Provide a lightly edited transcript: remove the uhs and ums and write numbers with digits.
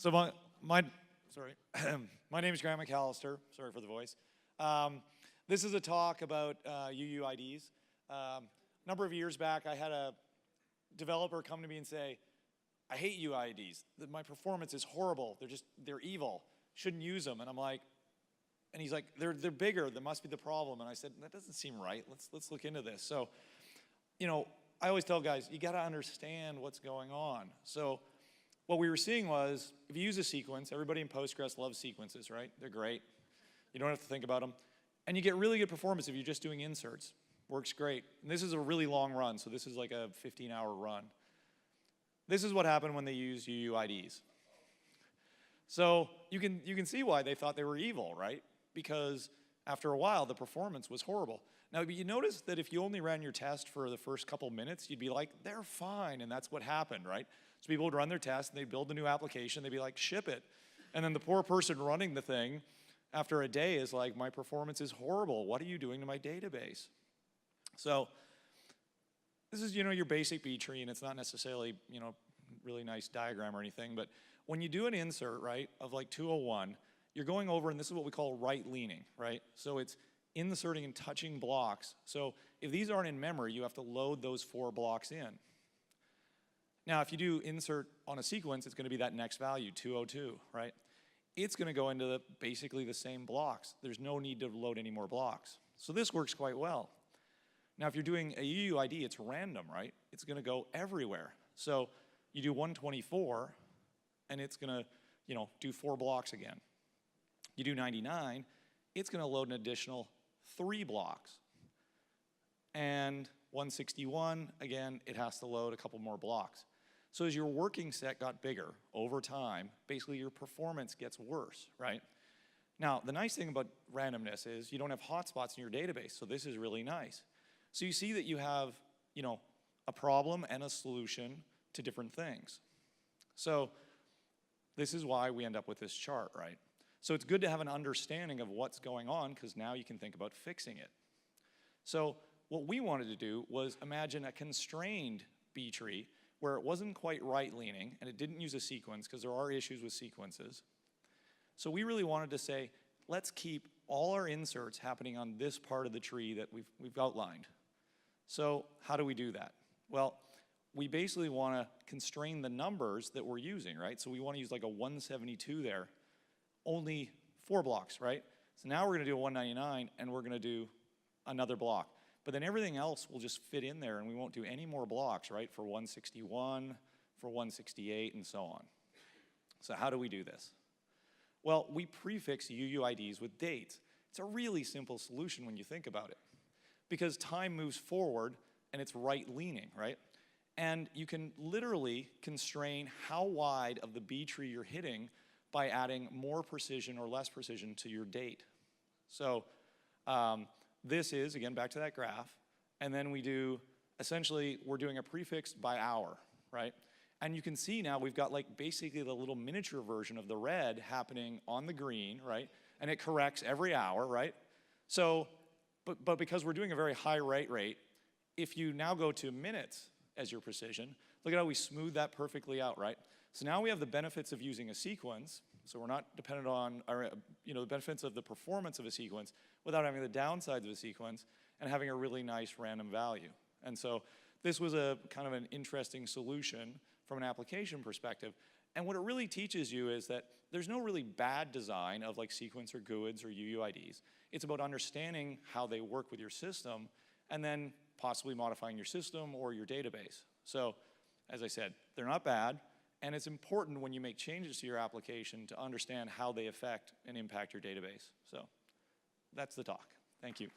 So sorry, my name is McAlister. Sorry for the voice. This is a talk about UUIDs. A number of years back, I had a developer come to me and say, I hate UUIDs. My performance is horrible. They're evil. Shouldn't use them. And I'm like, and he's like, they're bigger. That must be the problem. And I said, that doesn't seem right. Let's look into this. So, you know, I always tell guys, you got to understand what's going on. So what we were seeing was, if you use a sequence, everybody in Postgres loves sequences, right? They're great. You don't have to think about them. And you get really good performance if you're just doing inserts. Works great. And this is a really long run, so this is like a 15-hour run. This is what happened when they used UUIDs. So you can see why they thought they were evil, right? Because after a while, the performance was horrible. Now, you notice that if you only ran your test for the first couple minutes, you'd be like, they're fine, and that's what happened, right? So people would run their test, and they'd build a new application, they'd be like, ship it. And then the poor person running the thing, after a day, is like, my performance is horrible. What are you doing to my database? So this is, your basic B tree, and it's not necessarily, really nice diagram or anything, but when you do an insert, right, of like 201, you're going over, and this is what we call right leaning, right? So it's inserting and touching blocks. So if these aren't in memory, you have to load those 4 blocks in. Now, if you do insert on a sequence, it's going to be that next value, 202, right? It's going to go into basically the same blocks. There's no need to load any more blocks. So this works quite well. Now, if you're doing a UUID, it's random, right? It's going to go everywhere. So you do 124, and it's going to, do 4 blocks again. You do 99, it's going to load an additional 3 blocks. And 161, again, it has to load a couple more blocks. So as your working set got bigger over time, basically your performance gets worse, right? Now, the nice thing about randomness is you don't have hotspots in your database, so this is really nice. So you see that you have, a problem and a solution to different things. So this is why we end up with this chart, right? So it's good to have an understanding of what's going on, because now you can think about fixing it. So what we wanted to do was imagine a constrained B tree where it wasn't quite right-leaning and it didn't use a sequence, because there are issues with sequences. So we really wanted to say, let's keep all our inserts happening on this part of the tree that we've outlined. So how do we do that? Well, we basically want to constrain the numbers that we're using, right? So we want to use like a 172 there, only 4 blocks, right? So now we're going to do a 199, and we're going to do another block. But then everything else will just fit in there, and we won't do any more blocks, right, for 161, for 168, and so on. So how do we do this? Well, we prefix UUIDs with dates. It's a really simple solution when you think about it, because time moves forward, and it's right-leaning, right? And you can literally constrain how wide of the B tree you're hitting by adding more precision or less precision to your date. So this is, again, back to that graph, and then we do, essentially, we're doing a prefix by hour, right? And you can see now we've got like basically the little miniature version of the red happening on the green, right? And it corrects every hour, right? So, but because we're doing a very high write rate, if you now go to minutes as your precision, look at how we smooth that perfectly out, right? So now we have the benefits of using a sequence, so we're not dependent on the benefits of the performance of a sequence without having the downsides of a sequence and having a really nice random value. And so this was a kind of an interesting solution from an application perspective. And what it really teaches you is that there's no really bad design of like sequence or GUIDs or UUIDs. It's about understanding how they work with your system and then possibly modifying your system or your database. So as I said, they're not bad. And it's important when you make changes to your application to understand how they affect and impact your database. So that's the talk. Thank you.